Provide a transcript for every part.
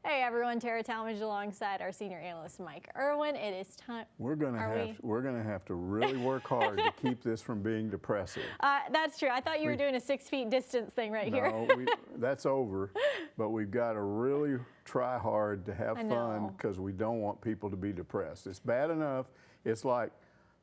Hey everyone, Tara Talmadge alongside our senior analyst Mike Irwin. It is time. We're gonna have to really work hard to keep this from being depressive. That's true. I thought you were doing a 6 feet distance thing right here. No, that's over. But we've got to really try hard to have fun because we don't want people to be depressed. It's bad enough. It's like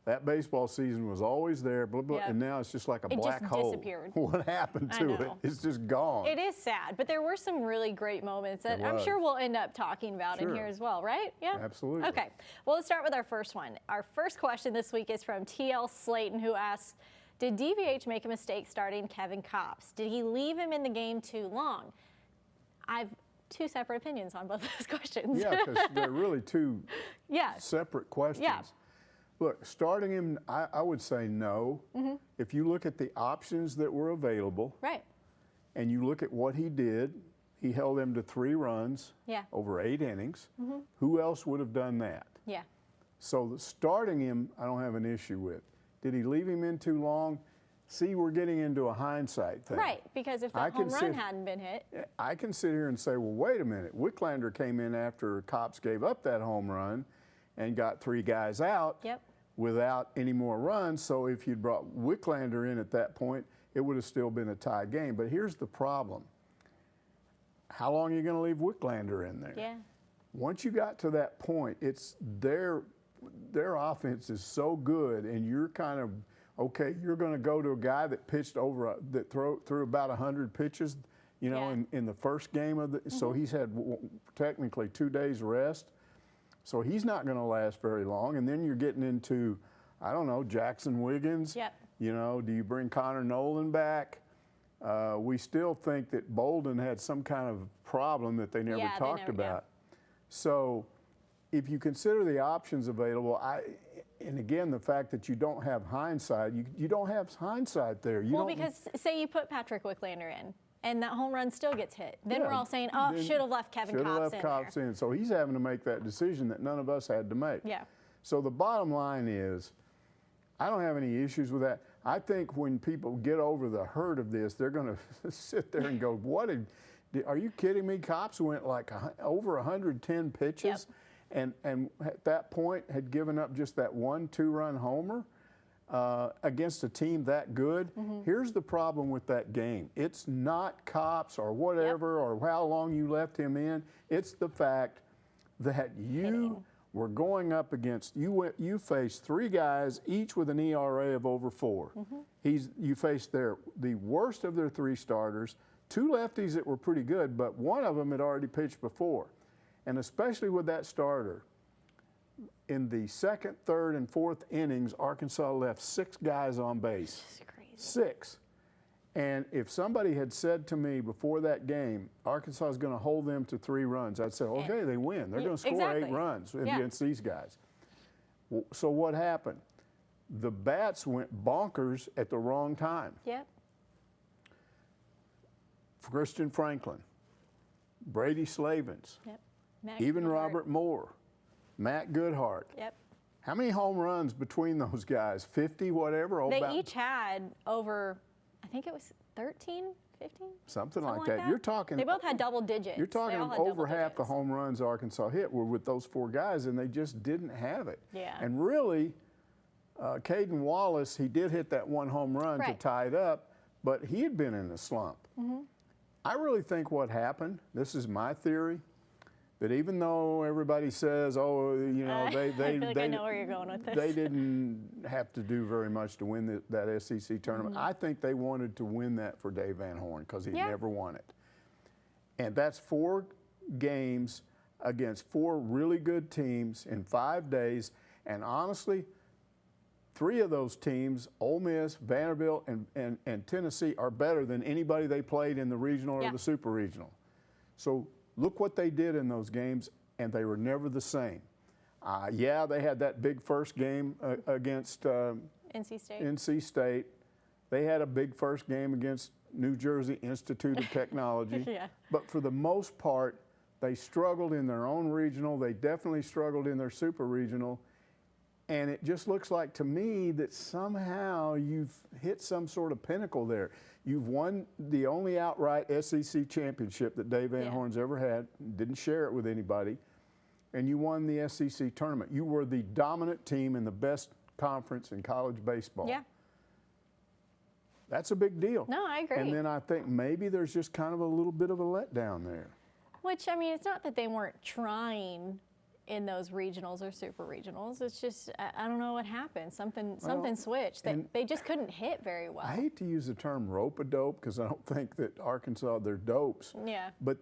that baseball season was always there, blah, blah, and now it's just like a black hole. It just disappeared. What happened to it? It's just gone. It is sad, but there were some really great moments that I'm sure we'll end up talking about in here as well, right? Yeah. Absolutely. Okay. Well, let's start with our first one. Our first question this week is from TL Slayton, who asks, did DVH make a mistake starting Kevin Kopps? Did he leave him in the game too long? I've two separate opinions on both those questions. Yeah, because they're really two separate questions. Yeah. Look, starting him, I would say no. If you look at the options that were available, and you look at what he did, he held them to 3 runs over 8 innings. Who else would have done that? Yeah. So starting him, I don't have an issue with. Did he leave him in too long? See, we're getting into a hindsight thing. Right, because if that home run hadn't been hit. I can sit here and say, well, wait a minute. Wicklander came in after Kopps gave up that home run and got 3 guys out without any more runs. So if you'd brought Wicklander in at that point, it would have still been a tie game. But here's the problem. How long are you going to leave Wicklander in there? Yeah. Once you got to that point, it's their offense is so good, and you're kind of, okay, you're going to go to a guy that pitched that threw about 100 pitches, you know, in the first game of the, so he's had technically 2 days rest. So he's not going to last very long. And then you're getting into, I don't know, Jackson Wiggins. You know, do you bring Connor Nolan back? We still think that Bolden had some kind of problem that they never talked about. So if you consider the options available, and again, the fact that you don't have hindsight, you don't have hindsight there. Because say you put Patrick Wicklander in, and that home run still gets hit. Then we're all saying, oh, should have left Kevin Kopps in there. Should have left Kopps in. So he's having to make that decision that none of us had to make. Yeah. So the bottom line is, I don't have any issues with that. I think when people get over the hurt of this, they're going to sit there and go, are you kidding me? Kopps went like over 110 pitches and at that point had given up just that 1-2-run homer. Against a team that good. Here's the problem with that game. It's not Kopps or whatever or how long you left him in. It's the fact that you were going up against, you faced 3 guys, each with an ERA of over 4. You faced the worst of their 3 starters, 2 lefties that were pretty good, but one of them had already pitched before. And especially with that starter, in the 2nd, 3rd, and 4th innings, Arkansas left 6 guys on base. This is crazy. 6. And if somebody had said to me before that game, Arkansas is going to hold them to 3 runs, I'd say, okay, they win. They're going to score 8 runs against these guys. So what happened? The bats went bonkers at the wrong time. Christian Franklin, Brady Slavens, even Robert Moore, Matt Goodhart. How many home runs between those guys? 50, whatever? They each had over, I think it was 13, 15? Something like that. You're talking. They both had double digits. You're talking over half the home runs Arkansas hit were with those 4 guys, and they just didn't have it. And really, Caden Wallace, he did hit that 1 home run to tie it up, but he had been in a slump. I really think what happened, this is my theory, that even though everybody says, oh, you know, I feel like I know where you're going with this. They didn't have to do very much to win that SEC tournament. I think they wanted to win that for Dave Van Horn because he never won it. And that's 4 games against 4 really good teams in 5 days. And honestly, 3 of those teams, Ole Miss, Vanderbilt, and Tennessee, are better than anybody they played in the regional or the super regional. So look what they did in those games, and they were never the same. They had that big first game against NC State. They had a big first game against New Jersey Institute of Technology. But for the most part, they struggled in their own regional. They definitely struggled in their super regional. And it just looks like to me that somehow you've hit some sort of pinnacle there. You've won the only outright SEC championship that Dave Van Horn's ever had, didn't share it with anybody, and you won the SEC tournament. You were the dominant team in the best conference in college baseball. Yeah. That's a big deal. No, I agree. And then I think maybe there's just kind of a little bit of a letdown there. Which, I mean, it's not that they weren't trying in those regionals or super regionals. It's just, I don't know what happened. Something switched. They just couldn't hit very well. I hate to use the term rope-a-dope because I don't think that Arkansas, they're dopes. Yeah. But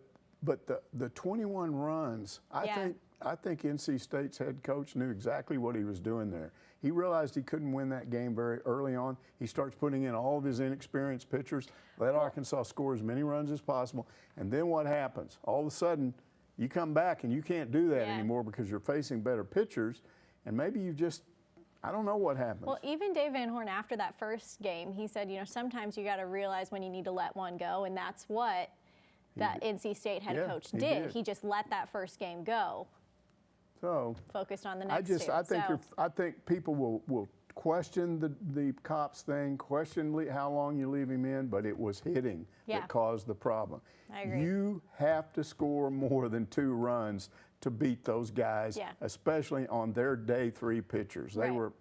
the 21 runs, I think NC State's head coach knew exactly what he was doing there. He realized he couldn't win that game very early on. He starts putting in all of his inexperienced pitchers, let Arkansas score as many runs as possible, and then what happens? All of a sudden, you come back and you can't do that anymore because you're facing better pitchers, and maybe you just, I don't know what happens. Well, even Dave Van Horn, after that first game, he said, you know, sometimes you got to realize when you need to let one go, and that's what that NC State head coach did. He just let that first game go. So focused on the next two. I think people will question the Cops thing, question how long you leave him in, but it was hitting that caused the problem. I agree. You have to score more than 2 runs to beat those guys, especially on their day 3 pitchers. They were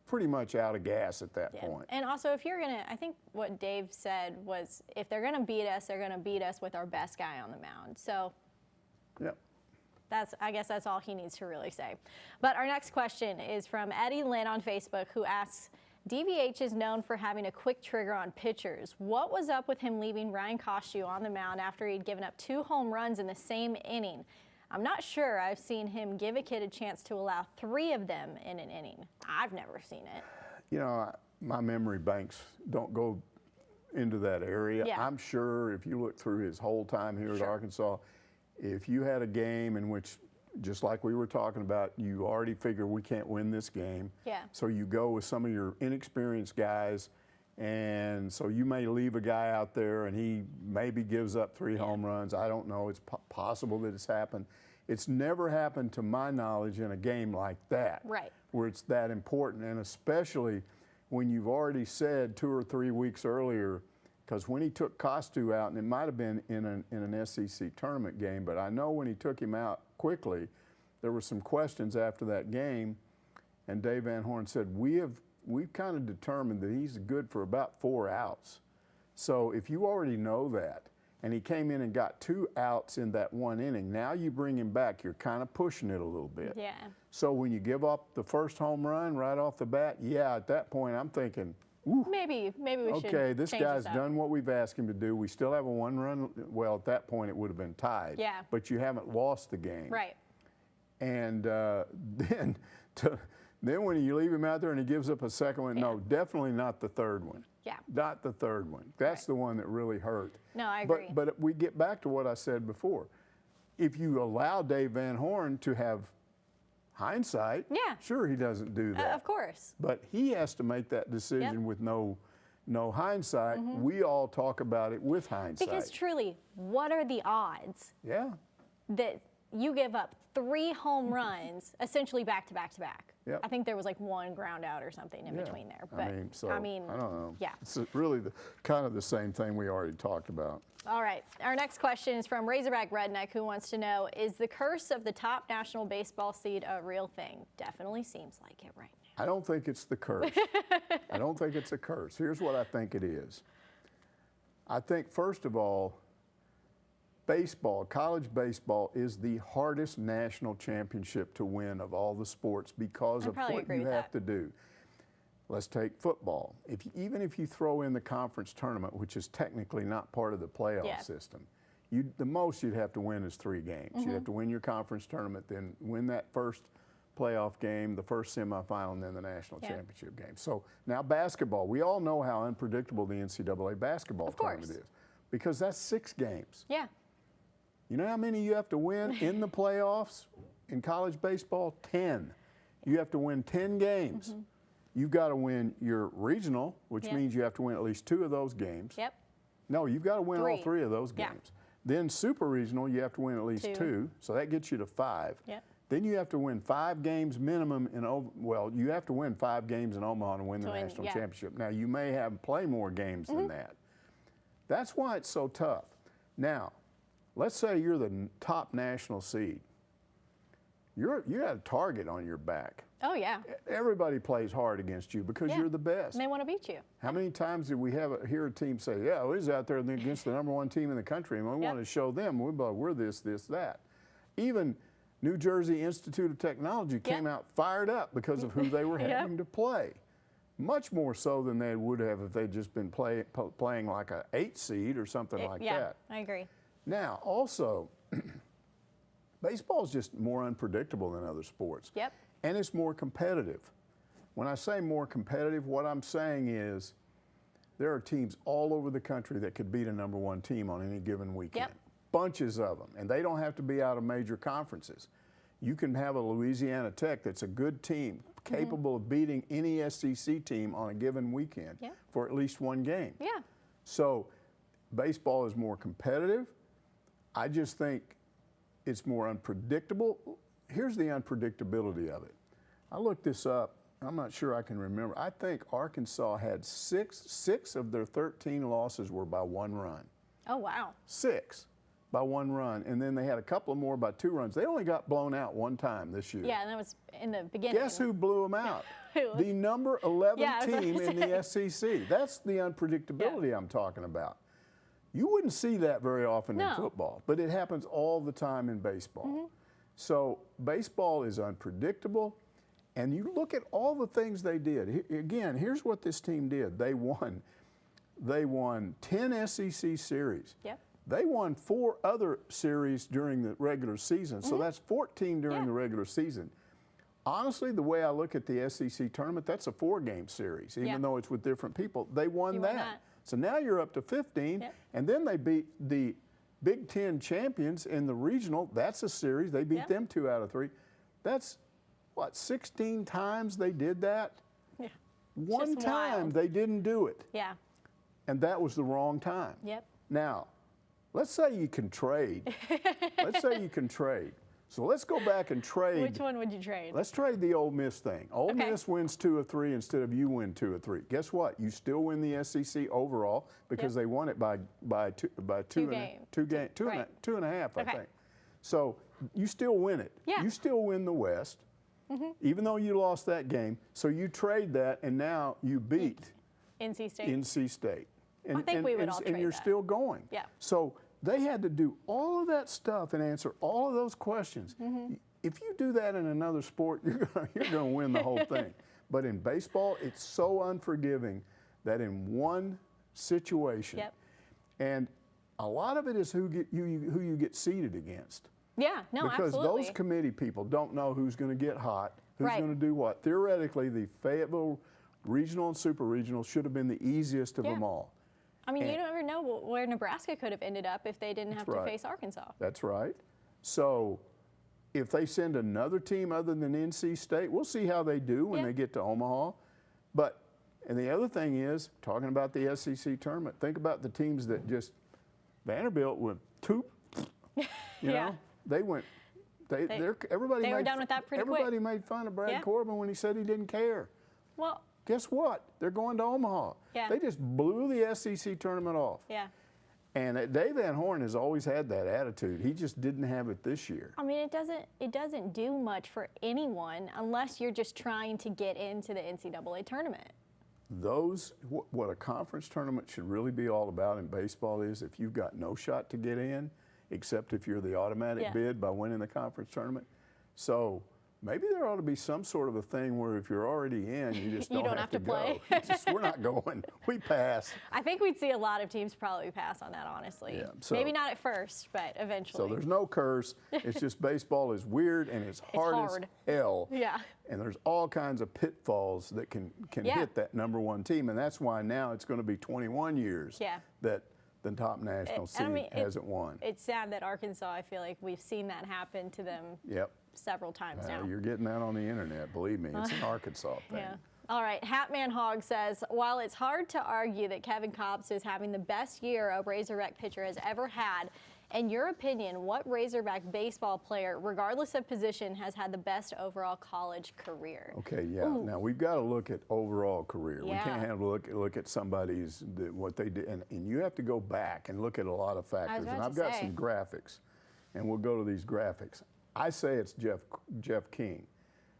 pretty much out of gas at that point. And also, if you're going to, I think what Dave said was, if they're going to beat us, they're going to beat us with our best guy on the mound. So. Yep. I guess that's all he needs to really say. But our next question is from Eddie Lynn on Facebook, who asks, DVH is known for having a quick trigger on pitchers. What was up with him leaving Ryan Koshu on the mound after he'd given up 2 home runs in the same inning? I'm not sure I've seen him give a kid a chance to allow 3 of them in an inning. I've never seen it. You know, my memory banks don't go into that area. Yeah. I'm sure if you look through his whole time here at Arkansas, if you had a game in which, just like we were talking about, you already figure we can't win this game. Yeah. So you go with some of your inexperienced guys, and so you may leave a guy out there and he maybe gives up 3 home runs. I don't know. It's possible that it's happened. It's never happened to my knowledge in a game like that. Right. Where it's that important, and especially when you've already said 2 or 3 weeks earlier, because when he took Koshu out, and it might have been in an SEC tournament game, but I know when he took him out quickly, there were some questions after that game, and Dave Van Horn said, we've kind of determined that he's good for about 4 outs. So if you already know that, and he came in and got 2 outs in that 1 inning, now you bring him back, you're kind of pushing it a little bit. Yeah. So when you give up the first home run right off the bat, at that point I'm thinking, ooh, maybe we should. Okay, this change guy's up. done what we've asked him to do. We still have a 1-run. Well, at that point, it would have been tied. Yeah. But you haven't lost the game. Right. And then when you leave him out there and he gives up a second one, no, definitely not the 3rd one. Yeah. Not the 3rd one. That's the one that really hurt. No, I agree. But we get back to what I said before. If you allow Dave Van Horn to have hindsight, sure, he doesn't do that. Of course. But he has to make that decision with no hindsight. We all talk about it with hindsight. Because truly, what are the odds that you give up 3 home runs essentially back to back to back? Yep. I think there was like 1 ground out or something in between there. But I don't know. Yeah. It's really kind of the same thing we already talked about. All right. Our next question is from Razorback Redneck, who wants to know, is the curse of the top national baseball seed a real thing? Definitely seems like it right now. I don't think it's the curse. I don't think it's a curse. Here's what I think it is. I think, first of all, baseball, college baseball, is the hardest national championship to win of all the sports because of what you have to do. Let's take football. Even if you throw in the conference tournament, which is technically not part of the playoff system, the most you'd have to win is 3 games. You'd have to win your conference tournament, then win that first playoff game, the first semifinal, and then the national championship game. So now basketball. We all know how unpredictable the NCAA basketball tournament is because that's 6 games. Yeah. You know how many you have to win in the playoffs in college baseball? 10. You have to win 10 games. You've got to win your regional, which means you have to win at least 2 of those games. Yep. No, you've got to win all 3 of those games. Then super regional, you have to win at least 2. So that gets you to 5. Yep. Then you have to win 5 games minimum you have to win 5 games in Omaha to win the national championship. Now you may play more games than that. That's why it's so tough. Now, let's say you're the top national seed. You got a target on your back. Oh, yeah. Everybody plays hard against you because you're the best. And they want to beat you. How many times did we hear a team say, yeah, we're out there against the #1 team in the country, and we want to show them we're this, that. Even New Jersey Institute of Technology came out fired up because of who they were having to play. Much more so than they would have if they'd just been playing like an 8 seed or something like that. Yeah, I agree. Now, also, baseball is just more unpredictable than other sports. Yep. And it's more competitive. When I say more competitive, what I'm saying is there are teams all over the country that could beat a #1 team on any given weekend. Yep. Bunches of them. And they don't have to be out of major conferences. You can have a Louisiana Tech that's a good team, capable of beating any SEC team on a given weekend for at least one game. Yeah. So baseball is more competitive. I just think it's more unpredictable. Here's the unpredictability of it. I looked this up. I'm not sure I can remember. I think Arkansas had six of their 13 losses were by 1 run. Oh, wow. 6 by 1 run, and then they had a couple of more by 2 runs. They only got blown out 1 time this year. Yeah, and that was in the beginning. Guess who blew them out? Who? The number 11 Yeah, I was team gonna in the SEC. That's the unpredictability I'm talking about. You wouldn't see that very often in football, but it happens all the time in baseball. So baseball is unpredictable, and you look at all the things they did. Again, here's what this team did. They won 10 SEC series. Yep. They won 4 other series during the regular season, so that's 14 during the regular season. Honestly, the way I look at the SEC tournament, that's a 4-game series, even though it's with different people. They won that. So now you're up to 15, and then they beat the Big Ten champions in the regional. That's a series. They beat them 2 out of 3. That's, what, 16 times they did that? Yeah. One Just time wild. they didn't do it, Yeah. and that was the wrong time. Yep. Now, let's say you can trade. Let's say you can trade. So let's go back and trade. Which one would you trade? Let's trade the Ole Miss thing. Ole Miss wins 2 of 3 instead of you win 2 of 3. Guess what? You still win the SEC overall because they won it by two and a half, I think. So you still win it. Yeah. You still win the West, even though you lost that game. So you trade that, and now you beat NC State. NC State. And, I think we would all trade and you're that. still going. Yeah. So they had to do all of that stuff and answer all of those questions. If you do that in another sport, you're gonna win the whole thing. But in baseball, it's so unforgiving that in one situation, and a lot of it is who you get seated against. Yeah, no, Because absolutely. those committee people don't know who's going to get hot, who's Right. going to do what. Theoretically, the Fayetteville regional and super regional should have been the easiest of them all. I mean, you never know where Nebraska could have ended up if they didn't have to face Arkansas. That's right. So if they send another team other than NC State, we'll see how they do when they get to Omaha. But, and the other thing is, talking about the SEC tournament, think about the teams that just, Vanderbilt went you know, they went, everybody were done with that pretty quick. Everybody made fun of Brad Corbin when he said he didn't care. Well, Guess what? They're going to Omaha. Yeah. They just blew the SEC tournament off. yeah. And Dave Van Horn has always had that attitude. He just didn't have it this year. I mean, it doesn't do much for anyone unless you're just trying to get into the NCAA tournament. What a conference tournament should really be all about in baseball is if you've got no shot to get in, except if you're the automatic bid by winning the conference tournament. So maybe there ought to be some sort of a thing where if you're already in, you just don't have to play. go. We're not going. We pass. I think we'd see a lot of teams probably pass on that, honestly. Yeah, so- Maybe not at first, but eventually. So there's no curse. It's just baseball is weird and it's hard as hell. Yeah. And there's all kinds of pitfalls that can hit that #1 team. And that's why now it's going to be 21 years that the top national seed hasn't won. It's sad that Arkansas, I feel like we've seen that happen to them several times now. You're getting that on the internet, believe me. It's an Arkansas thing. Yeah. All right, Hatman Hog says, while it's hard to argue that Kevin Kopps is having the best year a Razorback pitcher has ever had, In your opinion, what Razorback baseball player, regardless of position, has had the best overall college career? Okay, yeah. Ooh. Now we've got to look at overall career. Yeah. We can't have look at somebody's what they did, and you have to go back and look at a lot of factors. And I've got some graphics, and we'll go to these graphics. I say it's Jeff King,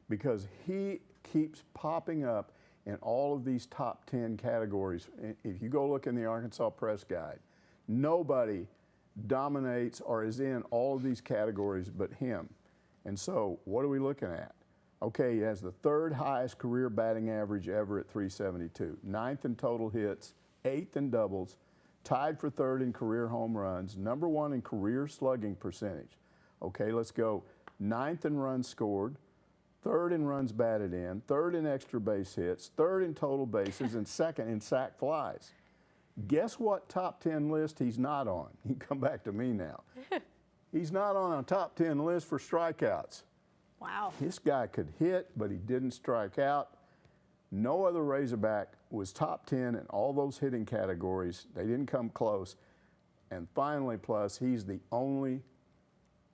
because he keeps popping up in all of these top 10 categories. If you go look in the Arkansas Press Guide, nobody dominates or is in all of these categories but him. And so what are we looking at? Okay, he has the third highest career batting average ever at 372, ninth in total hits, eighth in doubles, tied for third in career home runs, number one in career slugging percentage. Okay, let's go. Ninth in runs scored, third in runs batted in, third in extra base hits, third in total bases, and second in sac flies. Guess what top 10 list he's not on? You come back to me now. He's not on a top 10 list for strikeouts. Wow. This guy could hit, but he didn't strike out. No other Razorback was top 10 in all those hitting categories. They didn't come close. And finally, plus, he's the only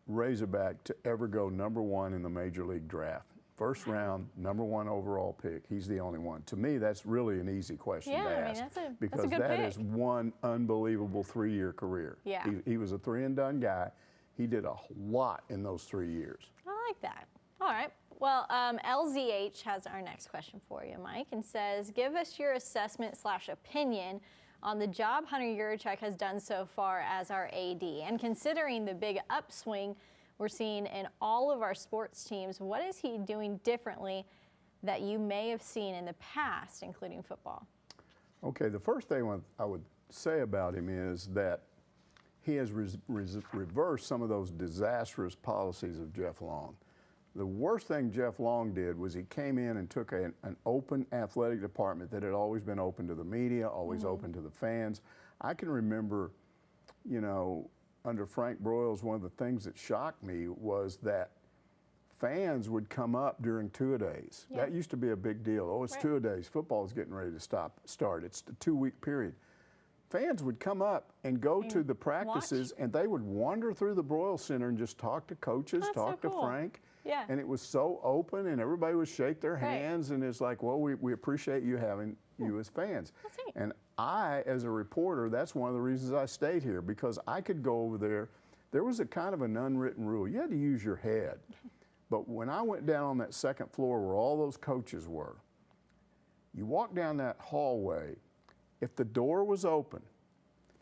Razorback to ever go number one in the Major League Draft. First round, number one overall pick. He's the only one. To me, that's really an easy question to ask. Because that is one unbelievable 3-year career. Yeah. He was a 3-and-done guy. He did a lot in those 3 years. I like that. All right. Well, LZH has our next question for you, Mike, and says, give us your assessment/opinion on the job Hunter Yurachek has done so far as our AD. And considering the big upswing we're seeing in all of our sports teams, what is he doing differently that you may have seen in the past, including football? Okay, the first thing I would say about him is that he has reversed some of those disastrous policies of Jeff Long. The worst thing Jeff Long did was he came in and took an open athletic department that had always been open to the media, always open to the fans. I can remember, you know, under Frank Broyles, one of the things that shocked me was that fans would come up during two-a-days. Yeah. That used to be a big deal. Oh, it's two-a-days. Football's getting ready to start. It's a 2-week period. Fans would come up and go to the practices, and they would wander through the Broyles Center and just talk to coaches, talk to Frank. Yeah. And it was so open, and everybody would shake their hands, and it's like, well, we appreciate you having you as fans. And I, as a reporter, that's one of the reasons I stayed here, because I could go over there. There was a kind of an unwritten rule. You had to use your head. But when I went down on that second floor where all those coaches were, you walk down that hallway, if the door was open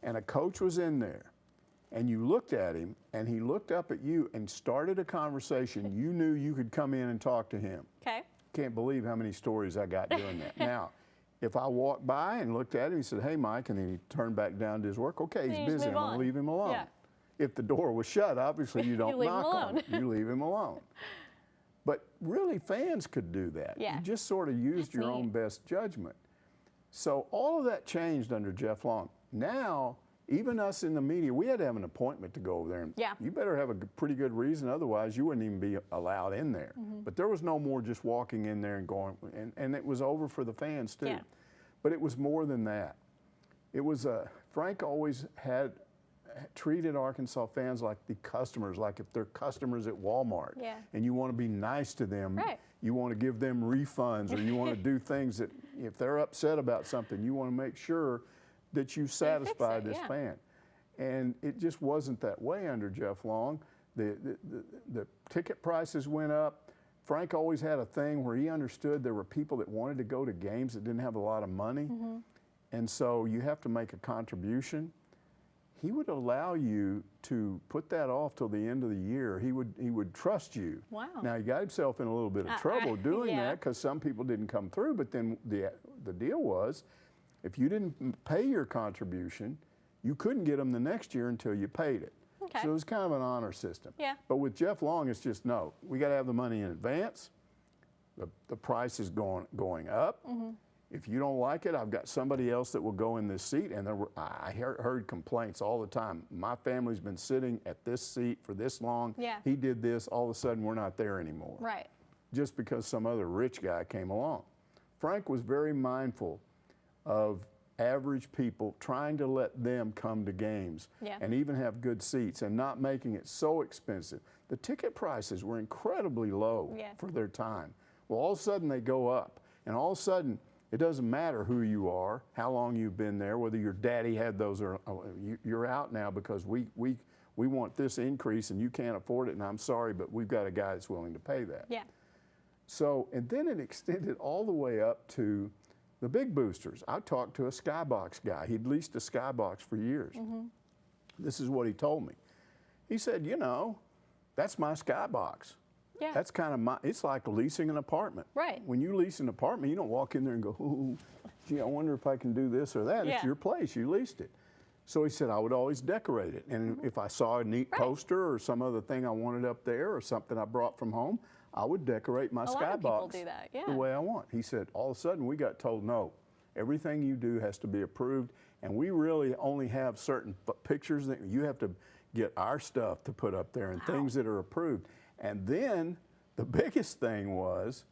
and a coach was in there and you looked at him and he looked up at you and started a conversation, you knew you could come in and talk to him. Okay. Can't believe how many stories I got doing that. Now, if I walked by and looked at him, he said, hey, Mike, and then he turned back down to his work, okay, he's busy, I'm going to leave him alone. Yeah. If the door was shut, obviously you don't knock on him. You leave him alone. But really, fans could do that. Yeah. You just sort of used your own best judgment. So all of that changed under Jeff Long. Now, even us in the media, we had to have an appointment to go over there. And you better have a pretty good reason, otherwise you wouldn't even be allowed in there. But there was no more just walking in there and going, and it was over for the fans too. Yeah. But it was more than that. It was, Frank always had treated Arkansas fans like the customers, like if they're customers at Walmart, and you want to be nice to them, you want to give them refunds, or you want to do things that, if they're upset about something, you want to make sure that you satisfy this fan. And it just wasn't that way under Jeff Long. The ticket prices went up. Frank always had a thing where he understood there were people that wanted to go to games that didn't have a lot of money. And so you have to make a contribution. He would allow you to put that off till the end of the year. He would trust you. Wow. Now, he got himself in a little bit of trouble doing that, because some people didn't come through, but then the deal was, if you didn't pay your contribution, you couldn't get them the next year until you paid it. Okay. So it was kind of an honor system. Yeah. But with Jeff Long, it's just, no, we got to have the money in advance. The price is going up. If you don't like it, I've got somebody else that will go in this seat. And I heard complaints all the time. My family's been sitting at this seat for this long. Yeah. He did this. All of a sudden, we're not there anymore. Right. Just because some other rich guy came along. Frank was very mindful of average people, trying to let them come to games Yeah. and even have good seats and not making it so expensive. The ticket prices were incredibly low Yeah. for their time. Well, all of a sudden they go up, and all of a sudden it doesn't matter who you are, how long you've been there, whether your daddy had those or you're out now because we want this increase and you can't afford it, and I'm sorry, but we've got a guy that's willing to pay that. Yeah. So, and then it extended all the way up to the big boosters. I talked to a Skybox guy. He'd leased a Skybox for years. This is what he told me. He said, you know, that's my Skybox. Yeah. That's kind of my, it's like leasing an apartment. Right. When you lease an apartment, you don't walk in there and go, ooh, gee, I wonder if I can do this or that. Yeah. It's your place, you leased it. So he said, I would always decorate it. And if I saw a neat Right. poster or some other thing I wanted up there or something I brought from home, I would decorate my A lot of people Skybox do that, the yeah. way I want. He said, all of a sudden we got told, no, everything you do has to be approved. And we really only have certain pictures that you have to get our stuff to put up there and Wow. things that are approved. And then the biggest thing was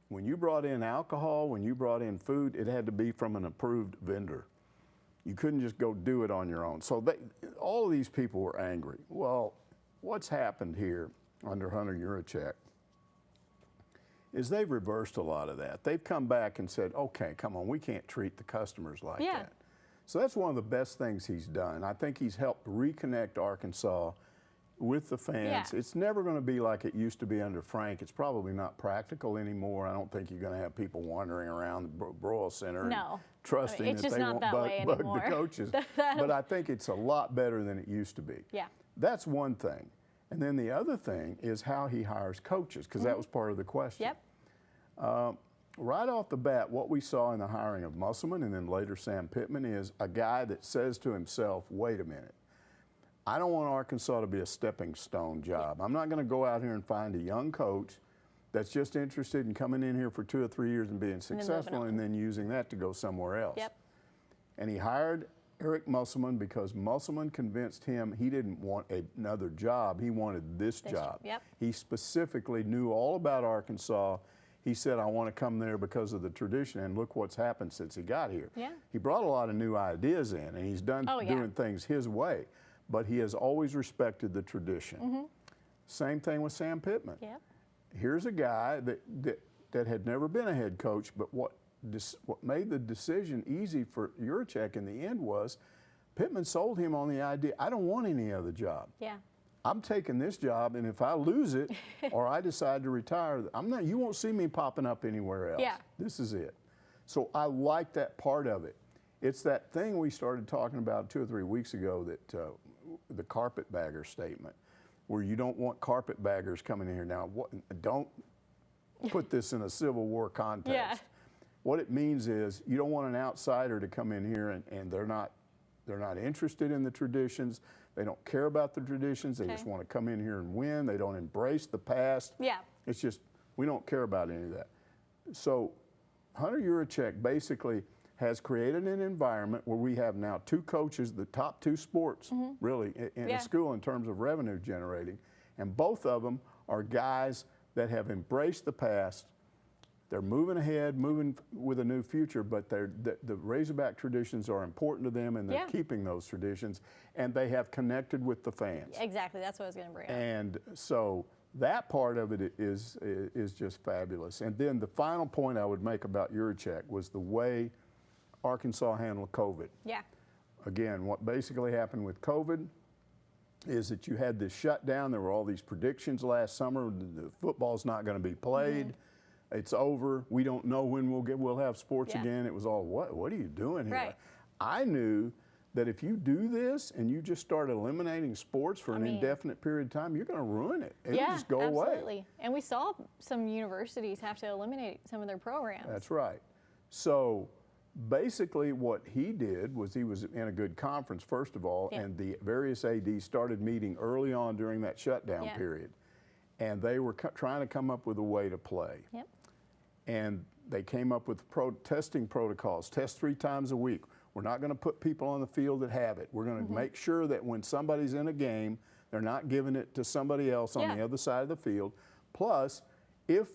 when you brought in alcohol, when you brought in food, it had to be from an approved vendor. You couldn't just go do it on your own. So all of these people were angry. Well, what's happened here under Hunter Yurachek is they've reversed a lot of that. They've come back and said, okay, come on, we can't treat the customers like Yeah. that. So that's one of the best things he's done. I think he's helped reconnect Arkansas with the fans. Yeah. It's never going to be like it used to be under Frank. It's probably not practical anymore. I don't think you're going to have people wandering around the Broyle Center and No. trusting I mean, it's that just they not won't that way bug anymore. the coaches. But I think it's a lot better than it used to be. Yeah. That's one thing. And then the other thing is how he hires coaches, because that was part of the question. Yep. Right off the bat, what we saw in the hiring of Musselman and then later Sam Pittman is a guy that says to himself, wait a minute, I don't want Arkansas to be a stepping stone job. I'm not going to go out here and find a young coach that's just interested in coming in here for 2 or 3 years and being successful and then using that to go somewhere else. Yep. And he hired Eric Musselman because Musselman convinced him he didn't want another job. He wanted this job. Yep. He specifically knew all about Arkansas. He said, I want to come there because of the tradition, and look what's happened since he got here. Yeah. He brought a lot of new ideas in, and he's done Oh, yeah. doing things his way, but he has always respected the tradition. Same thing with Sam Pittman. Yep. Here's a guy that had never been a head coach, but what made the decision easy for Yurachek in the end was Pittman sold him on the idea, I don't want any other job. Yeah. I'm taking this job, and if I lose it or I decide to retire, you won't see me popping up anywhere else. Yeah. This is it. So I like that part of it. It's that thing we started talking about 2 or 3 weeks ago, that the carpetbagger statement, where you don't want carpetbaggers coming in here. Now, don't put this in a Civil War context. Yeah. What it means is you don't want an outsider to come in here and they're not interested in the traditions. They don't care about the traditions. They just want to come in here and win. They don't embrace the past. Yeah. It's just, we don't care about any of that. So Hunter Yurachek basically has created an environment where we have now 2 coaches, the top 2 sports really in a school in terms of revenue generating. And both of them are guys that have embraced the past. They're moving ahead, moving with a new future, but the Razorback traditions are important to them, and they're keeping those traditions, and they have connected with the fans. Exactly. That's what I was going to bring up. And so that part of it is just fabulous. And then the final point I would make about Yurachek was the way Arkansas handled COVID. Yeah. Again, what basically happened with COVID is that you had this shutdown. There were all these predictions last summer. The football's not going to be played. It's over. We don't know when we'll have sports again. It was all, what are you doing here? Right. I knew that if you do this and you just start eliminating sports for an indefinite period of time, you're going to ruin it. It'll just go away. Absolutely. And we saw some universities have to eliminate some of their programs. That's right. So basically what he did was he was in a good conference, first of all, and the various ADs started meeting early on during that shutdown period. And they were trying to come up with a way to play. Yep. And they came up with testing protocols, test 3 times a week. We're not going to put people on the field that have it. We're going to make sure that when somebody's in a game, they're not giving it to somebody else on the other side of the field. Plus, if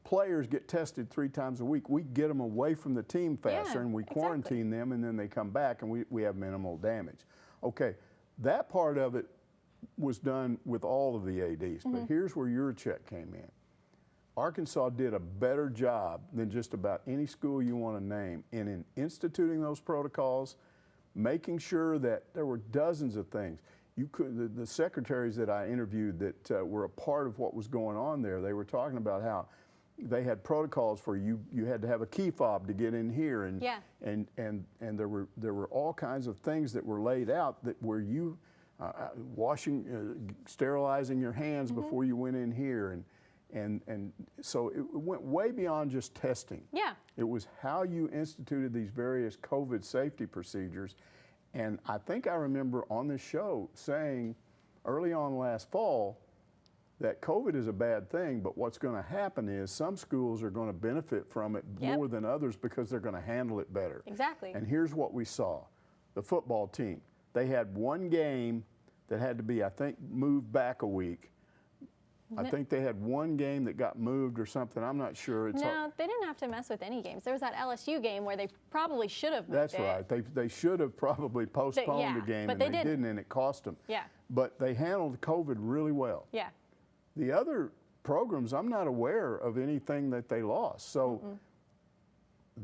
players get tested 3 times a week. We get them away from the team faster, Yeah, and we exactly. quarantine them, and then they come back, and we have minimal damage. Okay, that part of it was done with all of the ADs, but here's where your check came in. Arkansas did a better job than just about any school you want to name in instituting those protocols, making sure that there were dozens of things. You could, the secretaries that I interviewed that were a part of what was going on there, they were talking about how they had protocols for you had to have a key fob to get in here, and and there were all kinds of things that were laid out that where you sterilizing your hands before you went in here, and so it went way beyond just testing. Yeah. It was how you instituted these various COVID safety procedures. And I think I remember on this show saying early on last fall that COVID is a bad thing, but what's going to happen is some schools are going to benefit from it more than others because they're going to handle it better. Exactly. And here's what we saw. The football team, they had one game that had to be, I think, moved back a week. I think they had one game that got moved or something. I'm not sure. No, they didn't have to mess with any games. There was that LSU game where they probably should have moved That's right. They should have probably postponed the game, but and they didn't, and it cost them. Yeah. But they handled COVID really well. Yeah. The other programs, I'm not aware of anything that they lost. So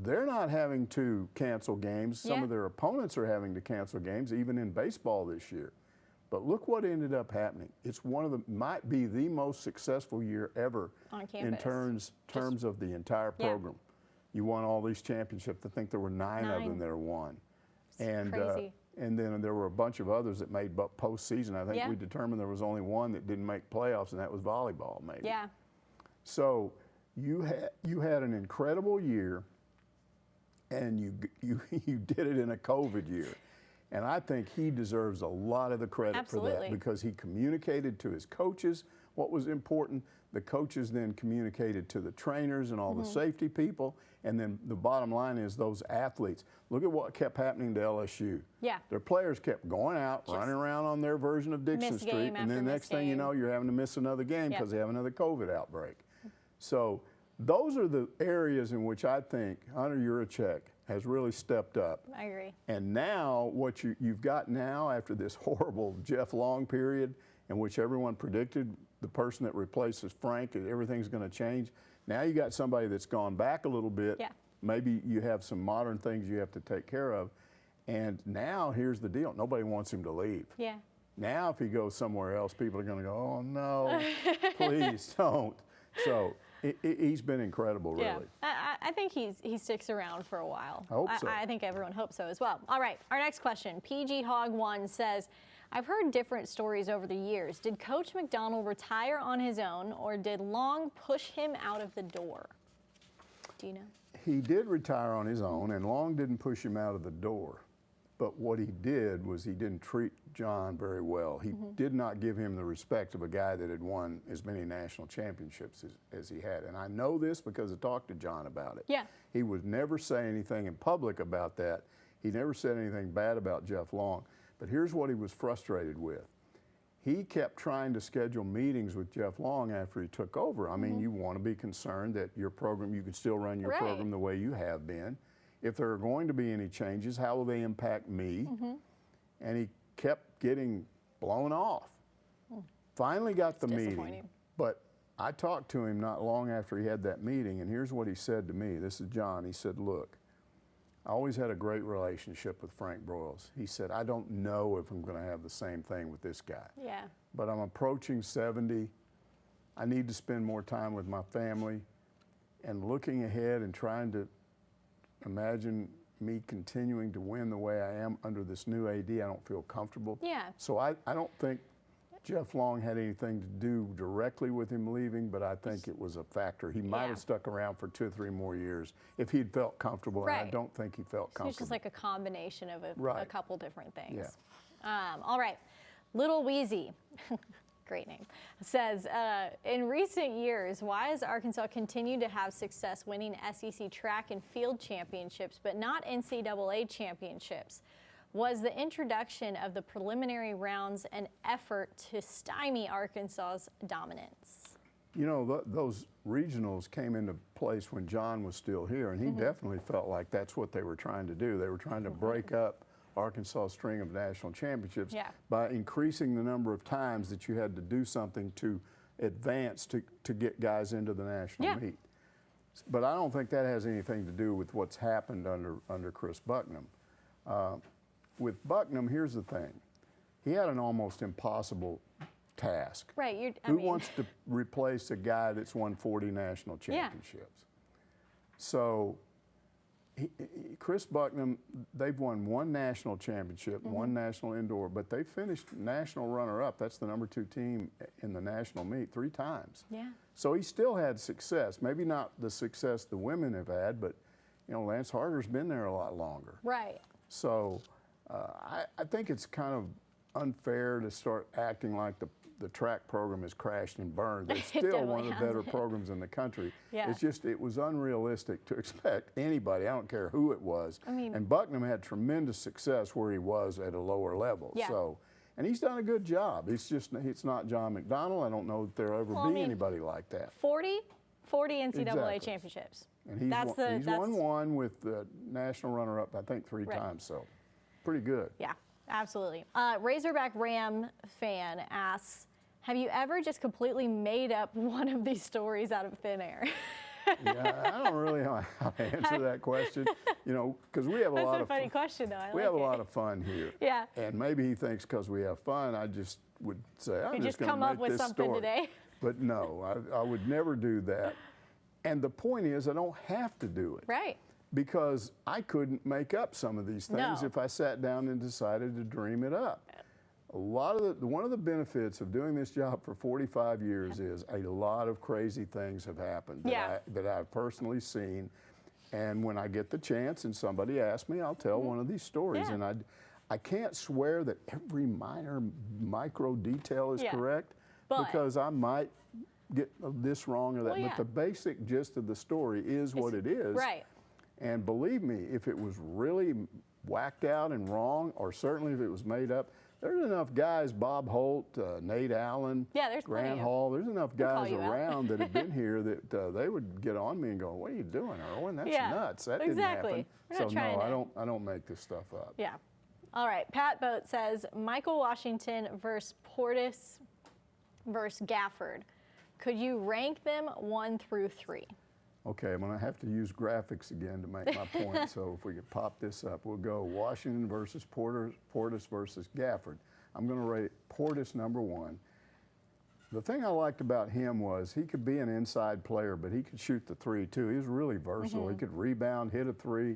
they're not having to cancel games. Some of their opponents are having to cancel games, even in baseball this year. But look what ended up happening. It's might be the most successful year ever on campus. In terms of the entire program. You won all these championships. I think there were 9 of them that are won. It's crazy. And then there were a bunch of others that made postseason. I think we determined there was only one that didn't make playoffs, and that was volleyball, maybe. Yeah. So you had an incredible year, and you did it in a COVID year. And I think he deserves a lot of the credit for that because he communicated to his coaches what was important. The coaches then communicated to the trainers and all the safety people. And then the bottom line is those athletes. Look at what kept happening to LSU. Yeah. Their players kept going out, running around on their version of Dixon Street. And then next thing you know, you're having to miss another game because they have another COVID outbreak. So those are the areas in which I think Hunter Yurachek has really stepped up. I agree. And now what you've got now after this horrible Jeff Long period in which everyone predicted the person that replaces Frank and everything's going to change, now you got somebody that's gone back a little bit. Yeah. Maybe you have some modern things you have to take care of. And now here's the deal. Nobody wants him to leave. Yeah. Now if he goes somewhere else, people are going to go, oh no, please don't. So he's been incredible, really. Yeah. I think he sticks around for a while. I hope so. I think everyone hopes so as well. All right, our next question. PG Hog 1 says, I've heard different stories over the years. Did Coach McDonald retire on his own, or did Long push him out of the door? Do you know? He did retire on his own, and Long didn't push him out of the door. But what he did was he didn't treat John very well. He did not give him the respect of a guy that had won as many national championships as he had. And I know this because I talked to John about it. Yeah. He would never say anything in public about that. He never said anything bad about Jeff Long. But here's what he was frustrated with. He kept trying to schedule meetings with Jeff Long after he took over. I mean, you want to be concerned that your program, you can still run your program the way you have been. If there are going to be any changes, how will they impact me? And he kept getting blown off. Finally got the meeting, but I talked to him not long after he had that meeting, and here's what he said to me. This is John. He said, look, I always had a great relationship with Frank Broyles. He said, I don't know if I'm going to have the same thing with this guy. Yeah. But I'm approaching 70. I need to spend more time with my family, and looking ahead and trying to imagine me continuing to win the way I am under this new AD. I don't feel comfortable. Yeah. So I don't think Jeff Long had anything to do directly with him leaving, but I think it was a factor. He might have stuck around for 2 or 3 more years if he'd felt comfortable, and I don't think he felt comfortable. It's just like a combination of a couple different things. Yeah. All right. Little Wheezy, great name, says, in recent years, why has Arkansas continued to have success winning SEC track and field championships, but not NCAA championships? Was the introduction of the preliminary rounds an effort to stymie Arkansas's dominance? You know, those regionals came into place when John was still here, and he definitely felt like that's what they were trying to do. They were trying to break up Arkansas' string of national championships by increasing the number of times that you had to do something to advance to get guys into the national meet. But I don't think that has anything to do with what's happened under Chris Bucknam. With Bucknam, here's the thing. He had an almost impossible task. Right. Who wants to replace a guy that's won 40 national championships? So Chris Bucknam, they've won one national championship, one national indoor, but they finished national runner-up. That's the #2 team in the national meet 3 times. Yeah. So he still had success. Maybe not the success the women have had, but you know, Lance Harder's been there a lot longer. Right. So I think it's kind of unfair to start acting like the track program has crashed and burned. It's still one of the better programs in the country. It's just, it was unrealistic to expect anybody, I don't care who it was. And Bucknam had tremendous success where he was at a lower level. So, and he's done a good job. It's just, it's not John McDonnell. I don't know that there'll ever be anybody like that. 40 NCAA championships. And he's won one with the national runner-up, I think 3 times, so pretty good. Yeah, absolutely. Razorback Ram Fan asks, have you ever just completely made up one of these stories out of thin air? Yeah, I don't really know how to answer that question, you know, because we have a lot of funny question, though. We have a lot of fun here. Yeah. And maybe he thinks because we have fun, I just would say, I'm just going to come make up with this something story. today. But no, I would never do that. And the point is, I don't have to do it. Right. Because I couldn't make up some of these things if I sat down and decided to dream it up. One of the benefits of doing this job for 45 years is a lot of crazy things have happened that I've personally seen. And when I get the chance and somebody asks me, I'll tell one of these stories. And I can't swear that every micro detail is correct, because I might get this wrong or that. But the basic gist of the story is what it is. Right. And believe me, if it was really whacked out and wrong, or certainly if it was made up, there's enough guys, Bob Holt, Nate Allen, Grant Hall, there's enough guys around that have been here that they would get on me and go, what are you doing, Erwin? That's nuts. That didn't happen. So no, I don't make this stuff up. Yeah. All right. Pat Boat says, Michael Washington versus Portis versus Gafford. Could you rank them 1 through 3? Okay, I'm going to have to use graphics again to make my point. So if we could pop this up, we'll go Washington versus Portis versus Gafford. I'm going to rate Portis #1. The thing I liked about him was he could be an inside player, but he could shoot the 3 too. He was really versatile. He could rebound, hit a 3.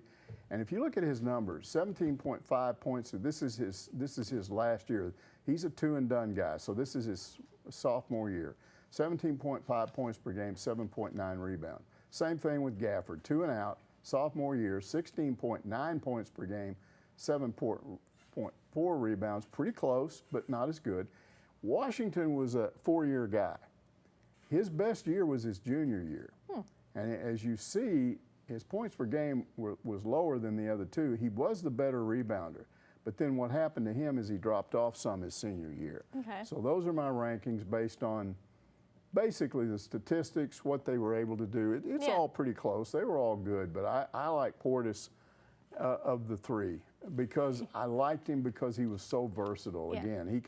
And if you look at his numbers, 17.5 points. This is his last year. He's a 2-and-done guy. So this is his sophomore year. 17.5 points per game, 7.9 rebound. Same thing with Gafford, 2 and out, sophomore year, 16.9 points per game, 7.4 rebounds, pretty close, but not as good. Washington was a 4-year guy. His best year was his junior year. And as you see, his points per game was lower than the other 2. He was the better rebounder. But then what happened to him is he dropped off some his senior year. So those are my rankings based on basically the statistics, what they were able to do. It's all pretty close. They were all good, but I like Portis of the 3 because I liked him because he was so versatile. Again, he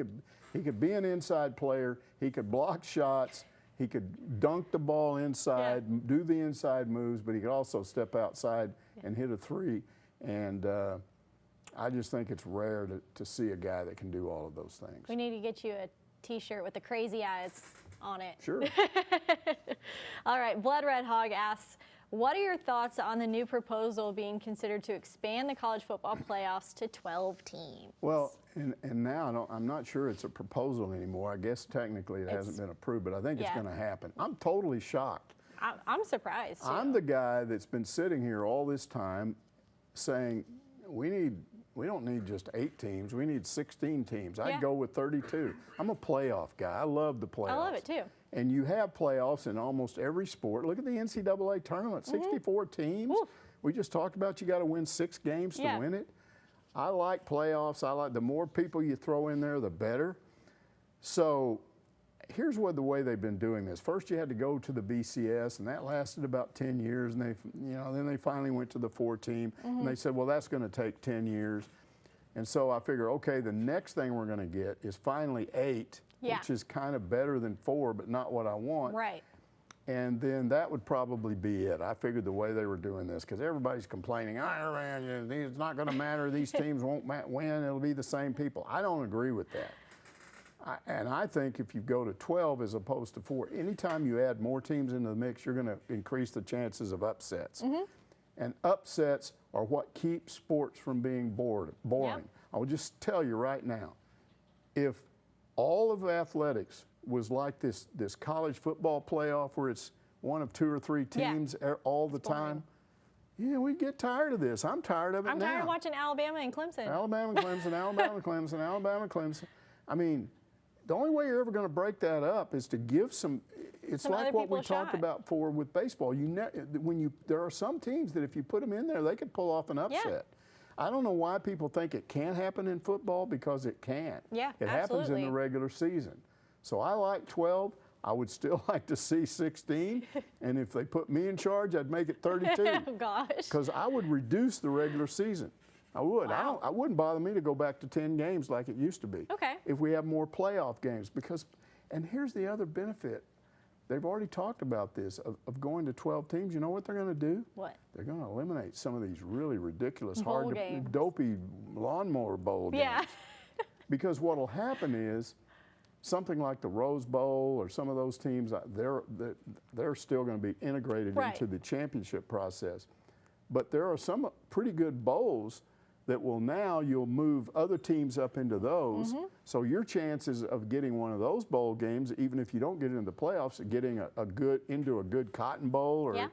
could be an inside player. He could block shots. He could dunk the ball inside, do the inside moves, but he could also step outside and hit a 3. And I just think it's rare to see a guy that can do all of those things. We need to get you a T-shirt with the crazy eyes on it. Sure. All right, Blood Red Hog asks, what are your thoughts on the new proposal being considered to expand the college football playoffs to 12 teams? Well, and now I'm not sure it's a proposal anymore. I guess technically it hasn't been approved, but I think it's going to happen. I'm totally shocked. I'm surprised, too. I'm the guy that's been sitting here all this time saying we don't need just 8 teams. We need 16 teams. I'd go with 32. I'm a playoff guy. I love the playoffs. I love it, too. And you have playoffs in almost every sport. Look at the NCAA tournament, 64 teams. Ooh. We just talked about you got to win 6 games to win it. I like playoffs. I like the more people you throw in there, the better. So here's what the way they've been doing this. First, you had to go to the BCS, and that lasted about 10 years. And then they finally went to the 4-team, and they said, well, that's going to take 10 years. And so I figure, okay, the next thing we're going to get is finally 8, which is kind of better than 4, but not what I want. Right. And then that would probably be it. I figured the way they were doing this, because everybody's complaining, it's not going to matter. These teams won't win. It'll be the same people. I don't agree with that. And I think if you go to 12 as opposed to 4, anytime you add more teams into the mix, you're going to increase the chances of upsets. And upsets are what keep sports from being boring. Yep. I will just tell you right now, if all of athletics was like this college football playoff where it's one of 2 or 3 teams all the time, we'd get tired of this. I'm tired of it now. I'm tired of watching Alabama and Clemson. Alabama, Clemson, Alabama, Clemson, Alabama, Clemson. I mean, the only way you're ever going to break that up is to give some. It's like what we talked about before with baseball. There are some teams that if you put them in there, they could pull off an upset. Yeah. I don't know why people think it can't happen in football, because it can. Yeah, it happens in the regular season. So I like 12. I would still like to see 16. And if they put me in charge, I'd make it 32. Oh, gosh. Because I would reduce the regular season. I would. Wow. I wouldn't bother me to go back to 10 games like it used to be. Okay. If we have more playoff games. And here's the other benefit. They've already talked about this, of going to 12 teams. You know what they're going to do? What? They're going to eliminate some of these really ridiculous, games. dopey lawnmower bowl games. Yeah. Because what will happen is something like the Rose Bowl or some of those teams, they're still going to be integrated into the championship process. But there are some pretty good bowls that you'll move other teams up into those. So your chances of getting one of those bowl games, even if you don't get into the playoffs, getting into a good Cotton Bowl or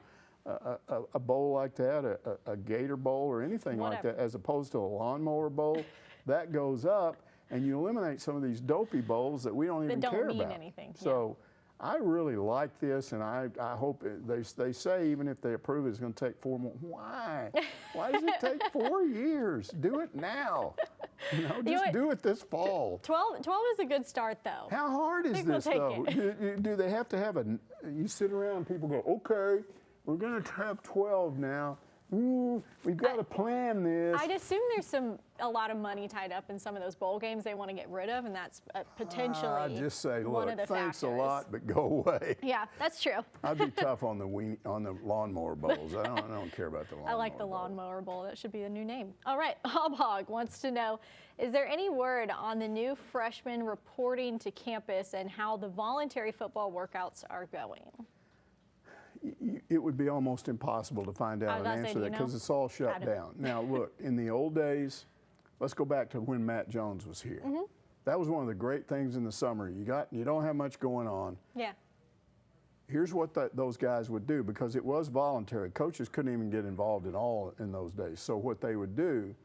a bowl like that, a Gator Bowl or anything like that, as opposed to a lawnmower bowl, that goes up, and you eliminate some of these dopey bowls that we don't even care about. That don't mean anything. So I really like this, and I hope they say even if they approve it, it's going to take 4 more. Why? Why does it take 4 years? Do it now. Just do it this fall. 12 is a good start, though. How hard is this, though? Do they have to have you sit around and people go, okay, we're going to have 12 now. We've got to plan this. I'd assume there's a lot of money tied up in some of those bowl games they want to get rid of, and that's potentially I just say, one look, of the thanks factors. a lot, but go away. Yeah, that's true. I'd be tough on the lawnmower bowls. I don't care about the lawnmower. I like the lawnmower bowl. That should be the new name. All right, Hob Hog wants to know, is there any word on the new freshmen reporting to campus and how the voluntary football workouts are going? It would be almost impossible to find out an answer to that because it's all shut down. Now, look, in the old days, let's go back to when Matt Jones was here. That was one of the great things in the summer. You don't have much going on. Yeah. Here's what those guys would do, because it was voluntary. Coaches couldn't even get involved at all in those days. So what they would do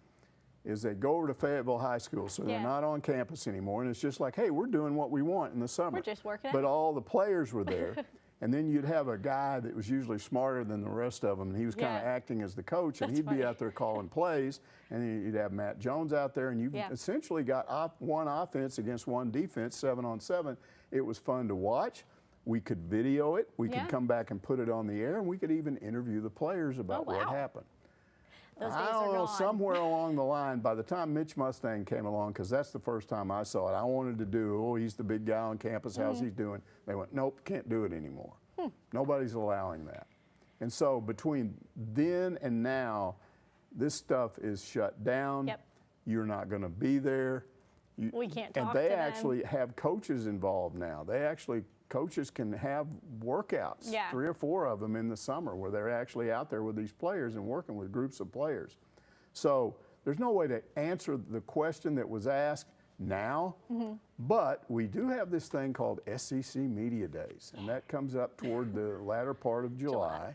is they'd go over to Fayetteville High School, so they're not on campus anymore, and it's just like, hey, we're doing what we want in the summer. We're just working But all the players were there. And then you'd have a guy that was usually smarter than the rest of them, and he was kind of acting as the coach, and he'd be out there calling plays, and you'd have Matt Jones out there, and you've essentially got one offense against one defense, 7-on-7. It was fun to watch. We could video it. We could come back and put it on the air, and we could even interview the players about what happened. Those days I don't know, somewhere along the line, by the time Mitch Mustang came along, because that's the first time I saw it, I wanted to do, he's the big guy on campus, how's he doing? They went, nope, can't do it anymore. Nobody's allowing that. And so between then and now, this stuff is shut down. You're not going to be there. We can't talk and to they them. actually have coaches involved now. Coaches can have workouts, 3 or 4 of them in the summer, where they're actually out there with these players and working with groups of players. So there's no way to answer the question that was asked now, but we do have this thing called SEC Media Days, and that comes up toward the latter part of July.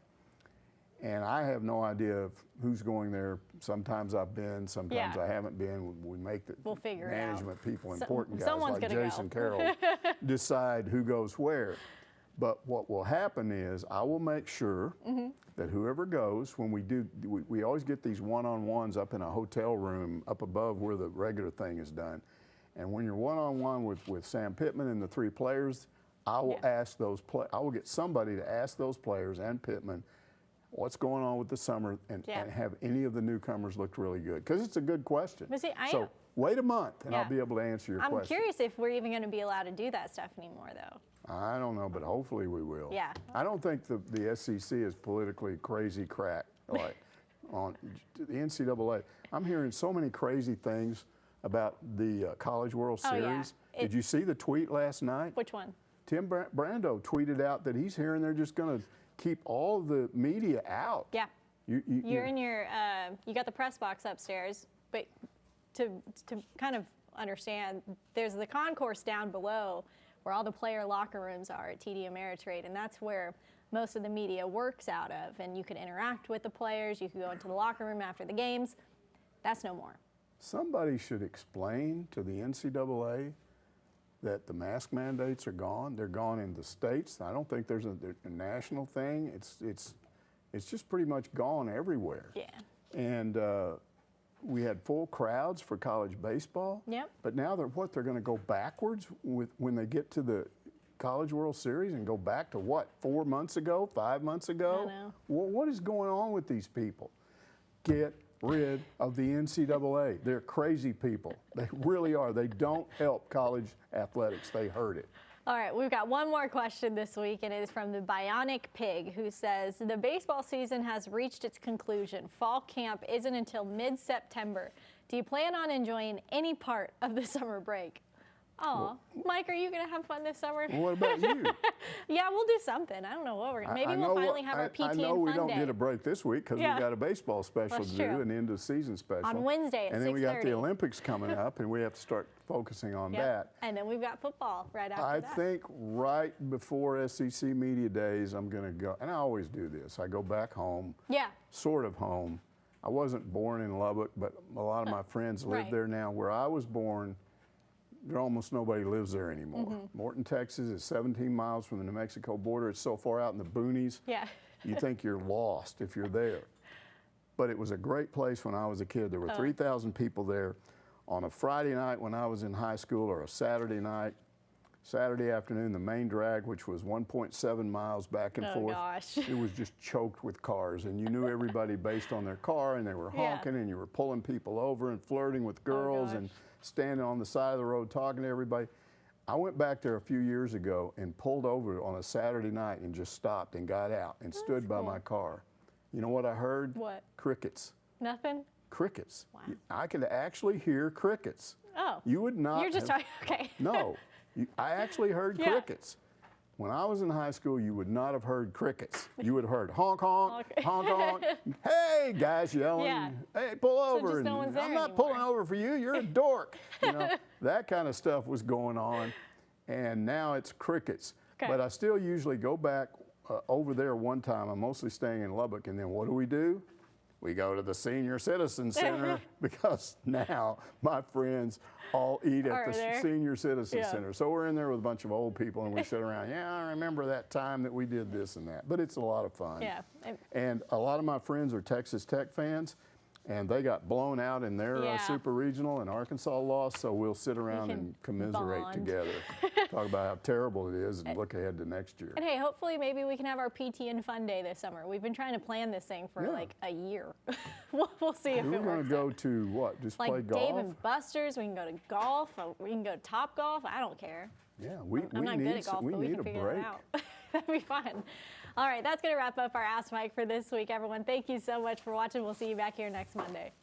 And I have no idea of who's going there. Sometimes I've been, sometimes I haven't been. We make the management people, important guys like Jason Carroll, decide who goes where. But what will happen is I will make sure that whoever goes, when we always get these one-on-ones up in a hotel room up above where the regular thing is done. And when you're one-on-one with Sam Pittman and the 3 players, I will ask those I will get somebody to ask those players and Pittman what's going on with the summer and have any of the newcomers looked really good? Because it's a good question. But see, so wait a month and I'll be able to answer your question. I'm curious if we're even going to be allowed to do that stuff anymore, though. I don't know, but hopefully we will. Yeah. I don't think the SEC is politically crazy crack like on the NCAA. I'm hearing so many crazy things about the College World Series. Yeah. Did you see the tweet last night? Which one? Tim Brando tweeted out that he's hearing they're just going to keep all the media out. Yeah. You're in your, you got the press box upstairs, but to kind of understand, there's the concourse down below where all the player locker rooms are at TD Ameritrade, and that's where most of the media works out of, and you can interact with the players, you can go into the locker room after the games. That's no more. Somebody should explain to the NCAA that the mask mandates are gone. They're gone in the states. I don't think there's a national thing. It's just pretty much gone everywhere. Yeah. And we had full crowds for college baseball. Yep. But now they're going to go backwards when they get to the College World Series and go back to what, 4 months ago, 5 months ago? I know. Well, what is going on with these people? Get rid of the NCAA. They're crazy people. They really are. They don't help college athletics. They hurt it. All right, we've got one more question this week, and it is from the Bionic Pig, who says, the baseball season has reached its conclusion. Fall camp isn't until mid-September. Do you plan on enjoying any part of the summer break? Oh, Mike, are you going to have fun this summer? What about you? Yeah, we'll do something. I don't know what we're going to. Maybe we'll finally have our PTN fun day. I know we don't get a break this week because we got a baseball special That's to true. do, an end of season special. On Wednesday at 6:30. And then we got the Olympics coming up, and we have to start focusing on that. And then we've got football right after that. I think right before SEC Media Days, I'm going to go, and I always do this. I go back home, sort of home. I wasn't born in Lubbock, but a lot of my friends live there now. Where I was born, there almost nobody lives there anymore. Morton, Texas is 17 miles from the New Mexico border. It's so far out in the boonies, you think you're lost if you're there. But it was a great place when I was a kid. There were 3,000 people there on a Friday night when I was in high school, or a Saturday night. Saturday afternoon, the main drag, which was 1.7 miles back and forth, it was just choked with cars. And you knew everybody based on their car, and they were honking, and you were pulling people over and flirting with girls and standing on the side of the road talking to everybody. I went back there a few years ago and pulled over on a Saturday night and just stopped and got out and stood by my car. You know what I heard? What? Crickets. Nothing? Crickets. Wow. I could actually hear crickets. Oh. You would not. You're just talking, okay. No. I actually heard crickets. When I was in high school, you would not have heard crickets. You would have heard honk, honk, honk, honk. Hey, guys yelling. Hey, pull over. Just no one's there I'm not anymore. pulling over for you. You're a dork. You know, that kind of stuff was going on. And now it's crickets. But I still usually go back over there one time. I'm mostly staying in Lubbock. And then what do? We go to the Senior Citizen Center because now my friends all eat at the Senior Citizen Center. So we're in there with a bunch of old people and we sit around. I remember that time that we did this and that. But it's a lot of fun. Yeah. And a lot of my friends are Texas Tech fans, and they got blown out in their super regional, and Arkansas lost. So we'll sit around and commiserate together, talk about how terrible it is, and look ahead to next year. And hey, hopefully maybe we can have our PTN fun day this summer. We've been trying to plan this thing for like a year. We'll see if it works. We're going to go to what? Just like play golf? Dave and Buster's. We can go to golf. We can go to Top Golf. I don't care. Yeah, I'm not good at golf, but we can figure it out. That'd be fun. All right, that's going to wrap up our Ask Mike for this week, everyone. Thank you so much for watching. We'll see you back here next Monday.